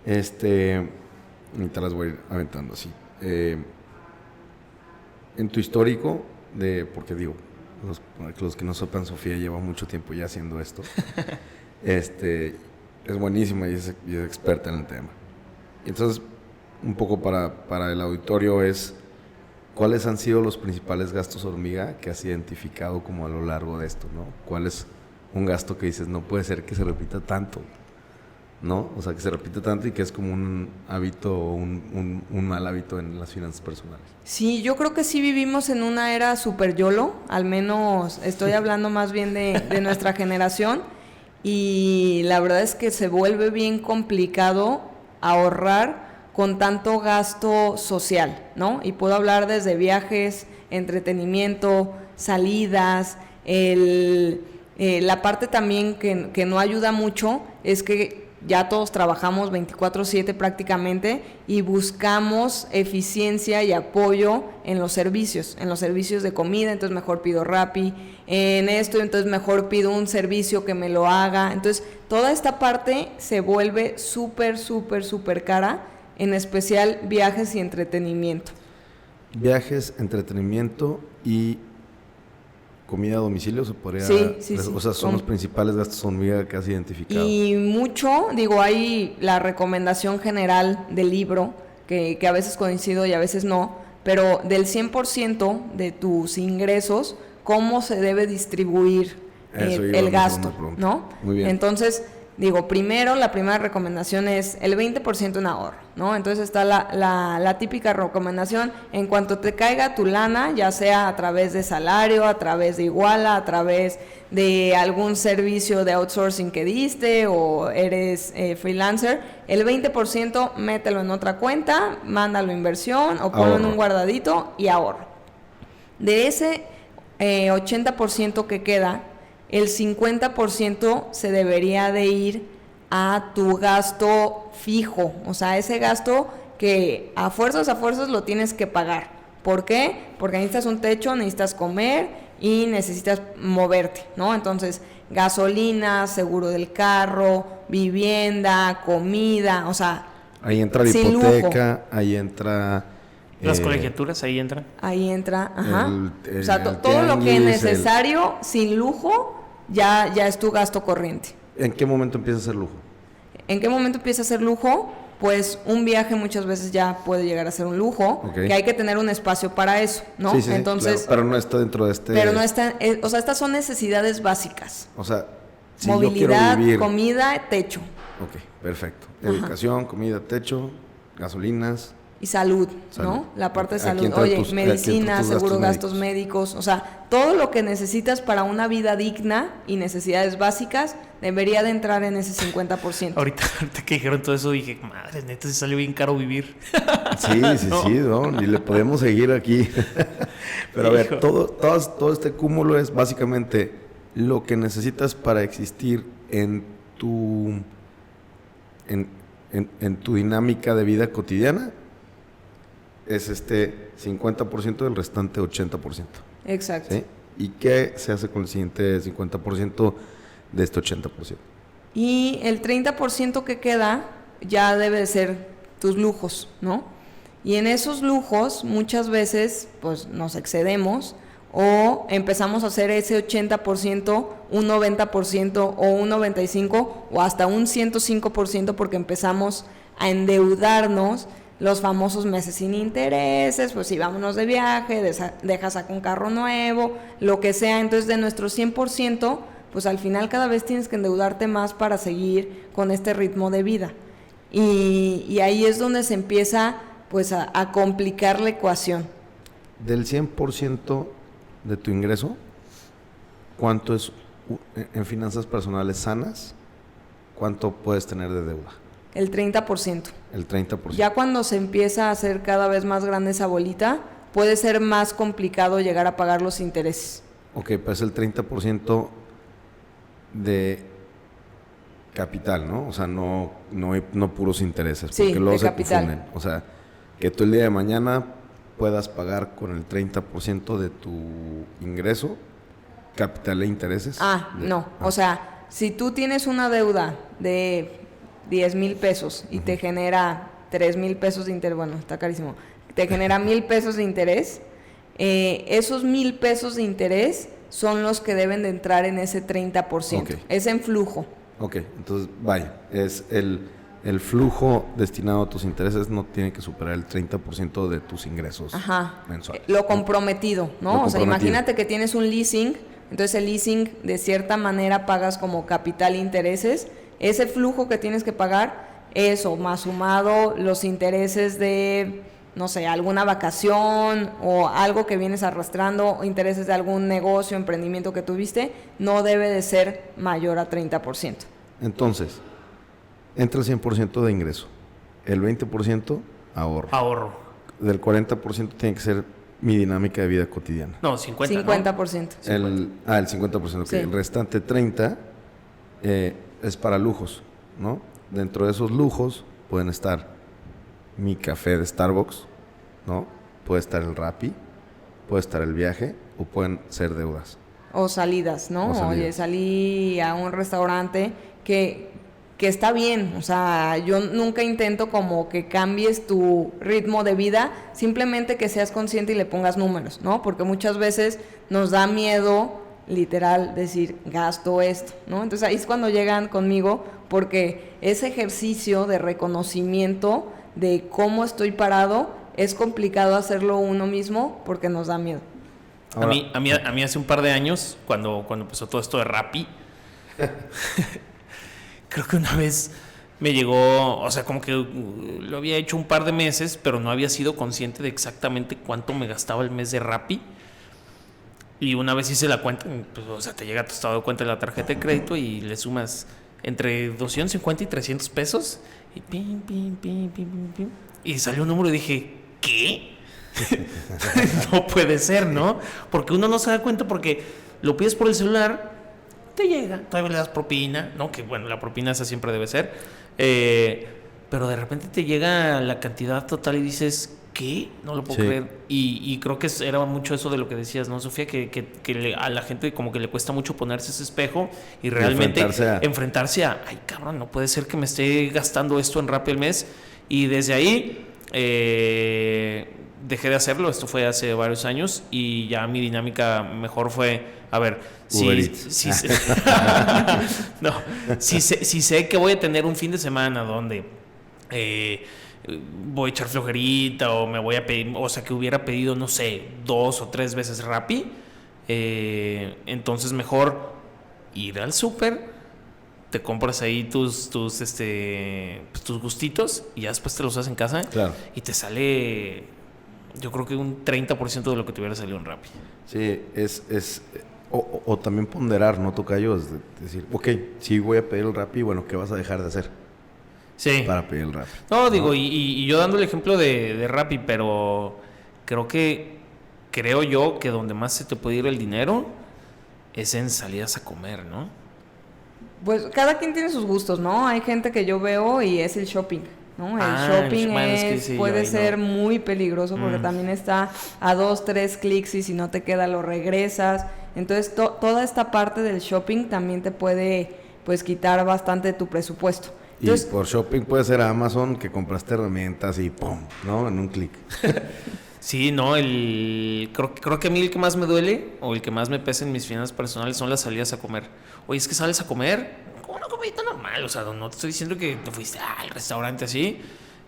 Y te las voy a ir aventando así. En tu histórico, porque digo, los que no sepan, Sofía lleva mucho tiempo ya haciendo esto. Es buenísima y es experta en el tema. Entonces, un poco para el auditorio es, ¿cuáles han sido los principales gastos hormiga que has identificado como a lo largo de esto, ¿no? ¿Cuál es un gasto que dices, no puede ser que se repita tanto, ¿no? O sea, que se repita tanto y que es como un hábito o un mal hábito en las finanzas personales. Sí, yo creo que sí vivimos en una era super YOLO, al menos estoy hablando más bien de nuestra generación, y la verdad es que se vuelve bien complicado ahorrar con tanto gasto social, ¿no? Y puedo hablar desde viajes, entretenimiento, salidas, la parte también que no ayuda mucho es que ya todos trabajamos 24/7 prácticamente y buscamos eficiencia y apoyo en los servicios de comida, entonces mejor pido Rappi, en esto, entonces mejor pido un servicio que me lo haga. Entonces toda esta parte se vuelve súper cara, en especial viajes y entretenimiento. Viajes, entretenimiento y comida a domicilio, se podría... Sí. O sea, son los principales gastos hormiga que has identificado. Y mucho, digo, hay la recomendación general del libro, que a veces coincido y a veces no, pero del 100% de tus ingresos, ¿cómo se debe distribuir el gasto? ¿No? Muy bien. Entonces, digo, primero, la primera recomendación es el 20% en ahorro, ¿no? Entonces está la típica recomendación, en cuanto te caiga tu lana, ya sea a través de salario, a través de Iguala, a través de algún servicio de outsourcing que diste o eres freelancer, el 20% mételo en otra cuenta, mándalo a inversión o ponlo en un guardadito y ahorro. De ese 80% que queda, el 50% se debería de ir a tu gasto fijo, o sea, ese gasto que a fuerzas lo tienes que pagar. ¿Por qué? Porque necesitas un techo, necesitas comer y necesitas moverte, ¿no? Entonces, gasolina, seguro del carro, vivienda, comida, o sea, ahí entra la hipoteca, ahí entra... Las colegiaturas, ahí entran. Ahí entra, ajá. O sea, todo lo que es necesario, sin lujo, ya es tu gasto corriente. ¿En qué momento empieza a ser lujo? ¿En qué momento empieza a ser lujo? Pues un viaje muchas veces ya puede llegar a ser un lujo, que hay que tener un espacio para eso, ¿no? Sí, entonces, claro, pero no está dentro de este... Pero no está, o sea, estas son necesidades básicas. O sea, si movilidad, yo quiero vivir... comida, techo. Ok, perfecto. Educación, comida, techo, gasolinas... Y salud, ¿no? La parte de salud. Oye, medicina, seguro, gastos médicos. O sea, todo lo que necesitas para una vida digna y necesidades básicas debería de entrar en ese 50%. Ahorita que dijeron todo eso dije, madre, neta, se salió bien caro vivir. Sí, ¿no? Y le podemos seguir aquí. Pero a ver, todo este cúmulo es básicamente lo que necesitas para existir en tu dinámica de vida cotidiana. Es 50% del restante 80%. Exacto. ¿Sí? ¿Y qué se hace con el siguiente 50% de este 80%? Y el 30% que queda ya debe de ser tus lujos, ¿no? Y en esos lujos muchas veces pues nos excedemos o empezamos a hacer ese 80%, un 90% o un 95% o hasta un 105% porque empezamos a endeudarnos. Los famosos meses sin intereses, pues sí, vámonos de viaje, dejas sacar un carro nuevo, lo que sea. Entonces, de nuestro 100%, pues al final cada vez tienes que endeudarte más para seguir con este ritmo de vida. Y ahí es donde se empieza pues a complicar la ecuación. Del 100% de tu ingreso, ¿cuánto es en finanzas personales sanas? ¿Cuánto puedes tener de deuda? El 30%. El 30%. Ya cuando se empieza a hacer cada vez más grande esa bolita, puede ser más complicado llegar a pagar los intereses. Ok, pues el 30% de capital, ¿no? O sea, no puros intereses, Sí, porque luego de se capital. confunden. O sea, que tú el día de mañana puedas pagar con el 30% de tu ingreso, capital e intereses. No. O sea, si tú tienes una deuda de 10,000 pesos y te genera 3,000 pesos de interés, bueno, está carísimo, te genera 1,000 pesos de interés, esos 1,000 pesos de interés son los que deben de entrar en ese 30%. Ok. Es en flujo. Ok, entonces, vaya, es el flujo destinado a tus intereses no tiene que superar el 30% de tus ingresos mensuales. Lo comprometido, ¿no? Lo O sea, comprometido. imagínate que tienes un leasing, entonces el leasing de cierta manera pagas como capital e intereses. Ese flujo que tienes que pagar, eso, más sumado los intereses de, no sé, alguna vacación o algo que vienes arrastrando, o intereses de algún negocio, emprendimiento que tuviste, no debe de ser mayor a 30%. Entonces, entra el 100% de ingreso, el 20% ahorro. Ahorro. Del 40% tiene que ser mi dinámica de vida cotidiana. No, 50, 50%. El 50%, ok. Sí. El restante 30% es para lujos, ¿no? Dentro de esos lujos pueden estar mi café de Starbucks, ¿no? Puede estar el Rappi, puede estar el viaje o pueden ser deudas. O salidas, ¿no? O salidas. Oye, salí a un restaurante que está bien, o sea, yo nunca intento como que cambies tu ritmo de vida, simplemente que seas consciente y le pongas números, ¿no? Porque muchas veces nos da miedo, literal, decir, gasto esto, ¿no? Entonces ahí es cuando llegan conmigo, porque ese ejercicio de reconocimiento de cómo estoy parado, es complicado hacerlo uno mismo porque nos da miedo. A mí hace un par de años, cuando empezó todo esto de Rappi, creo que una vez me llegó, o sea, como que lo había hecho un par de meses, pero no había sido consciente de exactamente cuánto me gastaba el mes de Rappi. Y una vez hice la cuenta, pues, o sea, te llega tu estado de cuenta de la tarjeta de crédito y le sumas entre 250 y 300 pesos y pim, pim, pim, pim, pim, pim. Y salió un número y dije, ¿qué? No puede ser, ¿no? Porque uno no se da cuenta porque lo pides por el celular, te llega, todavía le das propina, ¿no? Que bueno, la propina esa siempre debe ser. Pero de repente te llega la cantidad total y dices, ¿qué? No lo puedo creer. Y creo que era mucho eso de lo que decías, ¿no, Sofía? Que a la gente como que le cuesta mucho ponerse ese espejo y realmente enfrentarse a, ay, cabrón, no puede ser que me esté gastando esto en Rappi al mes. Y desde ahí dejé de hacerlo. Esto fue hace varios años y ya mi dinámica mejor fue, a ver, si sé que voy a tener un fin de semana donde voy a echar flojerita o me voy a pedir, o sea, que hubiera pedido, no sé, 2 o 3 veces Rappi, entonces mejor ir al súper, te compras ahí tus gustitos y ya después te los haces en casa. Claro. Y te sale, yo creo que un 30% de lo que te hubiera salido en Rappi. Sí, o también ponderar, ¿no, tocayo? Es decir, ok, si voy a pedir el Rappi, bueno, ¿qué vas a dejar de hacer? Sí. Para pedir el Rappi. No, digo, y yo dando el ejemplo de Rappi, pero creo yo que donde más se te puede ir el dinero es en salidas a comer, ¿no? Pues cada quien tiene sus gustos, ¿no? Hay gente que yo veo y es el shopping, ¿no? El shopping puede ser muy peligroso porque también está a 2, 3 clics y si no te queda lo regresas. Entonces toda esta parte del shopping también te puede pues quitar bastante de tu presupuesto. Entonces, y por shopping puede ser Amazon, que compraste herramientas y ¡pum! ¿No? En un clic. Sí, no, creo que a mí el que más me duele o el que más me pesa en mis finanzas personales son las salidas a comer. Oye, es que sales a comer como una comidita normal, o sea, no te estoy diciendo que te fuiste al restaurante así,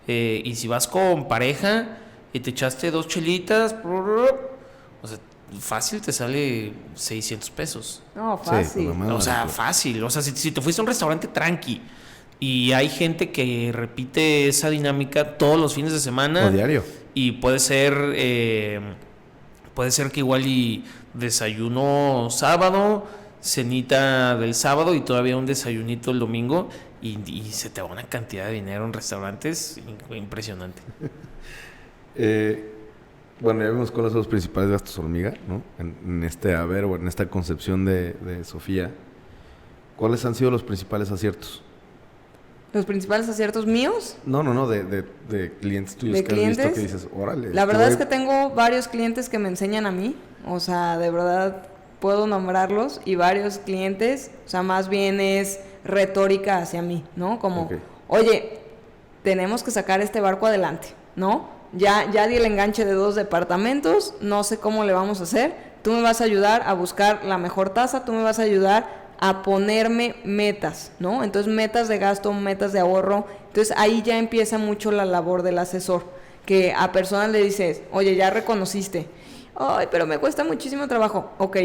y si vas con pareja y te echaste 2 chelitas, o sea, fácil te sale 600 pesos. No, fácil. Sí, o sea, fácil, o sea, si te fuiste a un restaurante tranqui y hay gente que repite esa dinámica todos los fines de semana. O diario. Y puede ser que igual y desayuno sábado, cenita del sábado y todavía un desayunito el domingo y se te va una cantidad de dinero en restaurantes impresionante. Bueno, ya vimos cuáles son los principales gastos hormiga, ¿no? En este haber o en esta concepción de Sofía. ¿Cuáles han sido los principales aciertos? ¿Los principales aciertos míos? No, de clientes tuyos ¿De que clientes? has visto que dices, órale. La verdad es que tengo varios clientes que me enseñan a mí, o sea, de verdad puedo nombrarlos, y varios clientes, o sea, más bien es retórica hacia mí, ¿no? Como, oye, tenemos que sacar este barco adelante, ¿no? Ya di el enganche de 2 departamentos, no sé cómo le vamos a hacer, tú me vas a ayudar a buscar la mejor tasa, tú me vas a ayudar a ponerme metas, ¿no? Entonces, metas de gasto, metas de ahorro. Entonces, ahí ya empieza mucho la labor del asesor, que a personas le dices, oye, ya reconociste, ay, pero me cuesta muchísimo trabajo. Ok,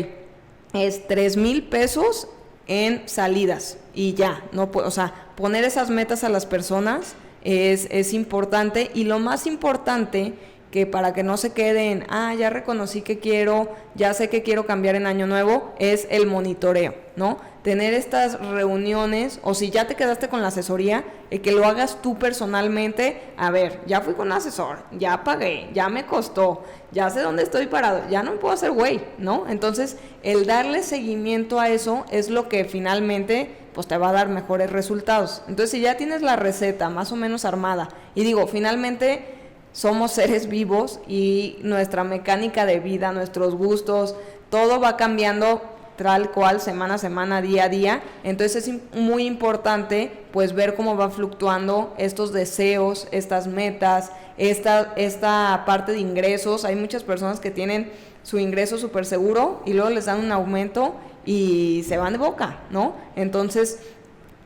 es 3,000 pesos en salidas y ya, no, o sea, poner esas metas a las personas es importante, y lo más importante, que para que no se queden, ya reconocí que quiero, ya sé que quiero cambiar en año nuevo, es el monitoreo, ¿no? Tener estas reuniones, o si ya te quedaste con la asesoría, que lo hagas tú personalmente. A ver, ya fui con un asesor, ya pagué, ya me costó, ya sé dónde estoy parado, ya no me puedo hacer güey, ¿no? Entonces, el darle seguimiento a eso es lo que finalmente pues te va a dar mejores resultados. Entonces, si ya tienes la receta más o menos armada, y digo, finalmente somos seres vivos y nuestra mecánica de vida, nuestros gustos, todo va cambiando tal cual, semana a semana, día a día. Entonces es muy importante pues ver cómo va fluctuando estos deseos, estas metas, esta parte de ingresos. Hay muchas personas que tienen su ingreso súper seguro y luego les dan un aumento y se van de boca, ¿no? Entonces,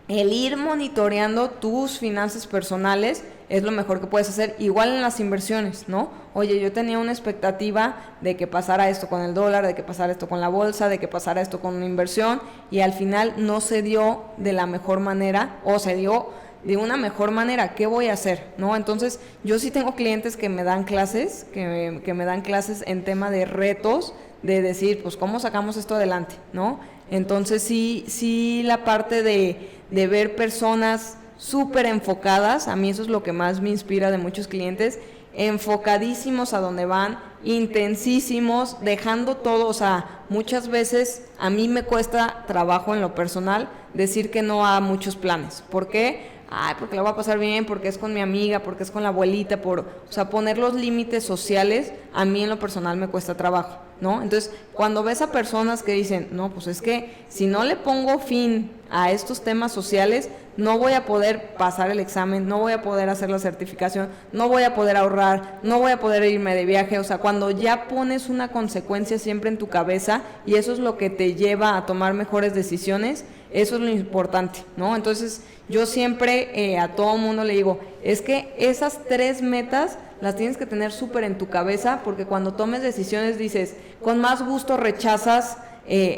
el ir monitoreando tus finanzas personales es lo mejor que puedes hacer. Igual en las inversiones, ¿no? Oye, yo tenía una expectativa de que pasara esto con el dólar, de que pasara esto con la bolsa, de que pasara esto con una inversión, y al final no se dio de la mejor manera, o se dio de una mejor manera. ¿Qué voy a hacer? ¿No? Entonces, yo sí tengo clientes que me dan clases, que me dan clases en tema de retos, de decir, pues, ¿cómo sacamos esto adelante? ¿No? Entonces, sí la parte de ver personas súper enfocadas, a mí eso es lo que más me inspira de muchos clientes, enfocadísimos a donde van, intensísimos, dejando todo. O sea, muchas veces a mí me cuesta trabajo en lo personal decir que no a muchos planes. ¿Por qué? Porque la voy a pasar bien, porque es con mi amiga, porque es con la abuelita, o sea, poner los límites sociales a mí en lo personal me cuesta trabajo, ¿no? Entonces, cuando ves a personas que dicen, no, pues es que si no le pongo fin a estos temas sociales, no voy a poder pasar el examen, no voy a poder hacer la certificación, no voy a poder ahorrar, no voy a poder irme de viaje. O sea, cuando ya pones una consecuencia siempre en tu cabeza, y eso es lo que te lleva a tomar mejores decisiones, eso es lo importante, ¿no? Entonces, yo siempre a todo mundo le digo, es que esas 3 metas las tienes que tener súper en tu cabeza, porque cuando tomes decisiones dices, con más gusto rechazas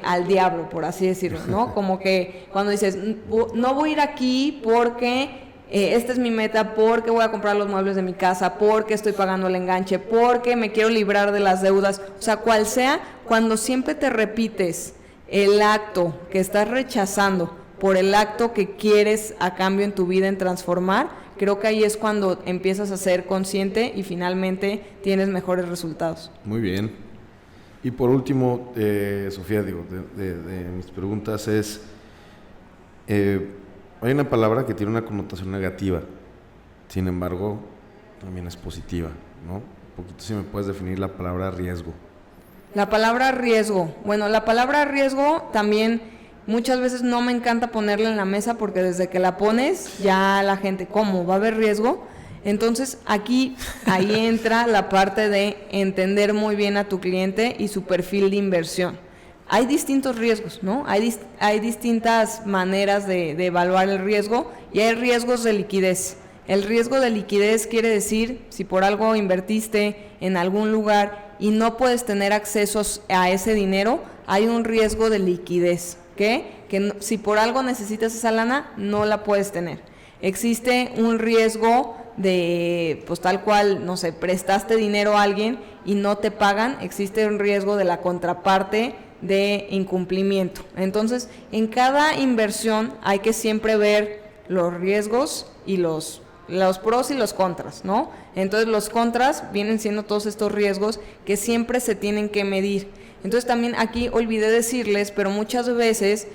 al diablo, por así decirlo, ¿no? Como que cuando dices, no voy a ir aquí porque esta es mi meta, porque voy a comprar los muebles de mi casa, porque estoy pagando el enganche, porque me quiero librar de las deudas, o sea, cual sea, cuando siempre te repites el acto que estás rechazando por el acto que quieres a cambio en tu vida en transformar, creo que ahí es cuando empiezas a ser consciente y finalmente tienes mejores resultados. Muy bien. Y por último, Sofía, de mis preguntas es, hay una palabra que tiene una connotación negativa, sin embargo, también es positiva, ¿no? Un poquito, si me puedes definir la palabra riesgo. La palabra riesgo. Bueno, la palabra riesgo también muchas veces no me encanta ponerla en la mesa, porque desde que la pones ya la gente, ¿cómo? ¿Va a haber riesgo? Entonces ahí entra la parte de entender muy bien a tu cliente y su perfil de inversión. Hay distintos riesgos, ¿no? Hay distintas maneras de evaluar el riesgo, y hay riesgos de liquidez. El riesgo de liquidez quiere decir, si por algo invertiste en algún lugar y no puedes tener acceso a ese dinero, hay un riesgo de liquidez, ¿qué? Que si por algo necesitas esa lana, no la puedes tener. Existe un riesgo de, pues tal cual, no sé, prestaste dinero a alguien y no te pagan, existe un riesgo de la contraparte de incumplimiento. Entonces, en cada inversión hay que siempre ver los riesgos y los pros y los contras, ¿no? Entonces, los contras vienen siendo todos estos riesgos que siempre se tienen que medir. Entonces, también aquí olvidé decirles, pero muchas veces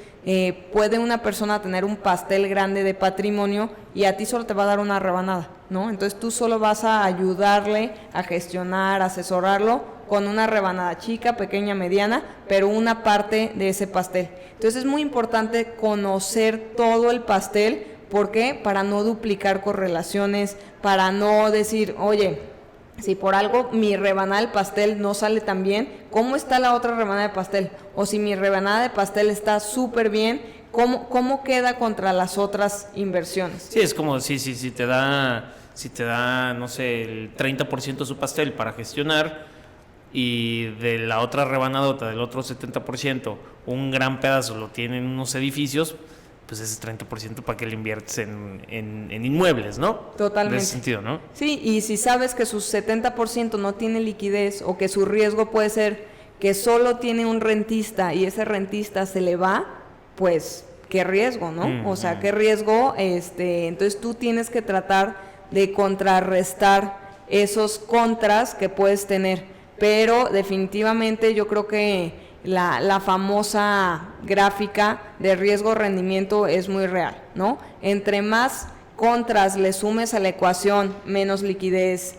puede una persona tener un pastel grande de patrimonio y a ti solo te va a dar una rebanada, ¿no? Entonces, tú solo vas a ayudarle a gestionar, a asesorarlo con una rebanada chica, pequeña, mediana, pero una parte de ese pastel. Entonces, es muy importante conocer todo el pastel. ¿Por qué? Para no duplicar correlaciones, para no decir, oye, si por algo mi rebanada de pastel no sale tan bien, ¿cómo está la otra rebanada de pastel? O si mi rebanada de pastel está súper bien, ¿cómo queda contra las otras inversiones? Sí, es como si te da, no sé, el 30% de su pastel para gestionar y de la otra rebanadota, del otro 70%, un gran pedazo lo tienen unos edificios, pues ese 30% para que le inviertes en inmuebles, ¿no? Totalmente. En ese sentido, ¿no? Sí, y si sabes que su 70% no tiene liquidez o que su riesgo puede ser que solo tiene un rentista y ese rentista se le va, pues qué riesgo, ¿no? O sea, qué riesgo, entonces tú tienes que tratar de contrarrestar esos contras que puedes tener, pero definitivamente yo creo que la famosa gráfica de riesgo-rendimiento es muy real, ¿no? Entre más contras le sumes a la ecuación, menos liquidez,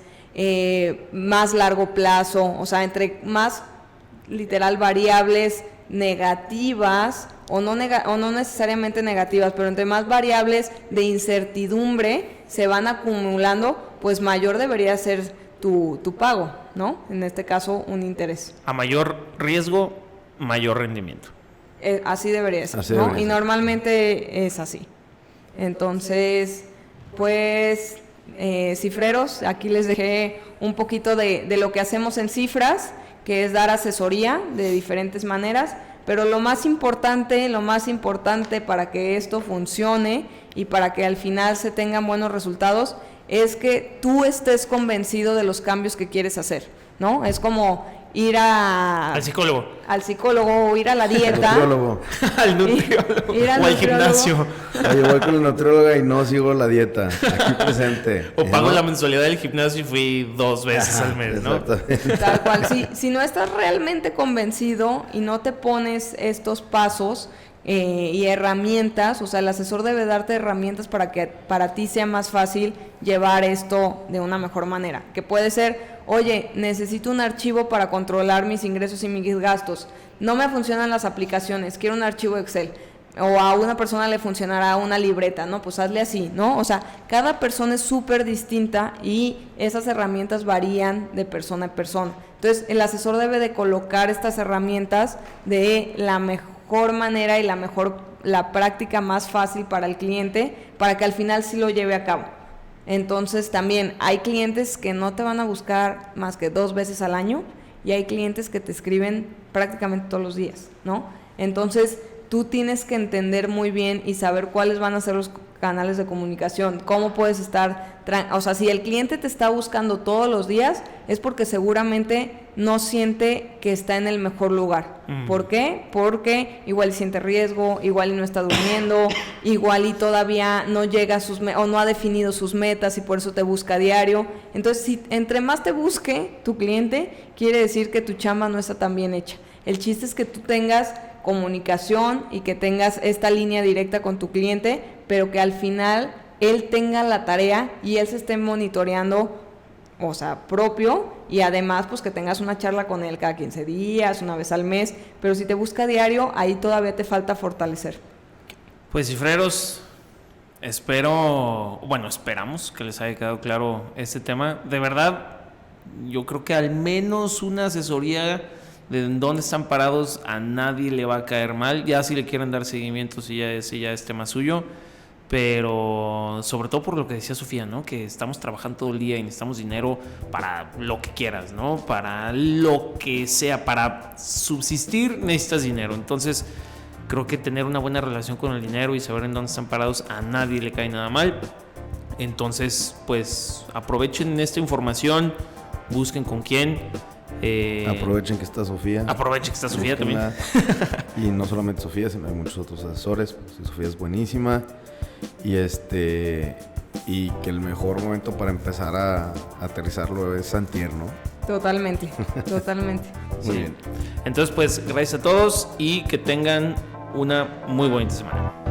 más largo plazo, o sea, entre más literal variables negativas o no necesariamente negativas, pero entre más variables de incertidumbre se van acumulando, pues mayor debería ser tu pago, ¿no? En este caso, un interés. A mayor riesgo, mayor rendimiento. Así debería ser, así ¿no? debería Y ser. Normalmente es así. Entonces, pues, cifreros, aquí les dejé un poquito de lo que hacemos en Cifras, que es dar asesoría de diferentes maneras, pero lo más importante para que esto funcione y para que al final se tengan buenos resultados es que tú estés convencido de los cambios que quieres hacer, ¿no? Es como ir Al psicólogo. o ir a la dieta. Nutriólogo. Al nutriólogo. Ir al O al nutriólogo. gimnasio. Oye, voy con la nutrióloga y no sigo la dieta. Aquí presente. O pago ¿no? la mensualidad del gimnasio y fui 2 veces Ajá, al mes, ¿no? exactamente. Tal cual, si no estás realmente convencido y no te pones estos pasos y herramientas, o sea, el asesor debe darte herramientas para que para ti sea más fácil llevar esto de una mejor manera, que puede ser, oye, necesito un archivo para controlar mis ingresos y mis gastos, no me funcionan las aplicaciones, quiero un archivo Excel. O a una persona le funcionará una libreta, ¿no? Pues hazle así, ¿no? O sea, cada persona es súper distinta y esas herramientas varían de persona a persona. Entonces, el asesor debe de colocar estas herramientas de la mejor manera y la práctica más fácil para el cliente, para que al final sí lo lleve a cabo. Entonces, también hay clientes que no te van a buscar más que 2 veces al año y hay clientes que te escriben prácticamente todos los días, ¿no? Entonces, tú tienes que entender muy bien y saber cuáles van a ser los canales de comunicación, cómo puedes estar, o sea, si el cliente te está buscando todos los días, es porque seguramente no siente que está en el mejor lugar. ¿Por qué? Porque igual siente riesgo, igual y no está durmiendo, igual y todavía no llega a sus o no ha definido sus metas y por eso te busca a diario. Entonces, si entre más te busque tu cliente, quiere decir que tu chamba no está tan bien hecha. El chiste es que tú tengas comunicación y que tengas esta línea directa con tu cliente, pero que al final él tenga la tarea y él se esté monitoreando, o sea, propio, y además pues que tengas una charla con él cada 15 días, una vez al mes, pero si te busca diario, ahí todavía te falta fortalecer. Pues cifreros, esperamos que les haya quedado claro este tema. De verdad, yo creo que al menos una asesoría de dónde están parados a nadie le va a caer mal. Ya si le quieren dar seguimiento, si ya es tema suyo, pero sobre todo por lo que decía Sofía, ¿no? Que estamos trabajando todo el día y necesitamos dinero para lo que quieras, ¿no? Para lo que sea, para subsistir necesitas dinero. Entonces creo que tener una buena relación con el dinero y saber en dónde están parados a nadie le cae nada mal. Entonces pues aprovechen esta información, busquen con quién. Aprovechen que está Sofía. Aprovechen que está Sofía también. Y no solamente Sofía, sino hay muchos otros asesores. Pues, Sofía es buenísima. Y y que el mejor momento para empezar a aterrizarlo es antier, ¿no? Totalmente, totalmente. Muy bien. Entonces, pues, gracias a todos y que tengan una muy bonita semana.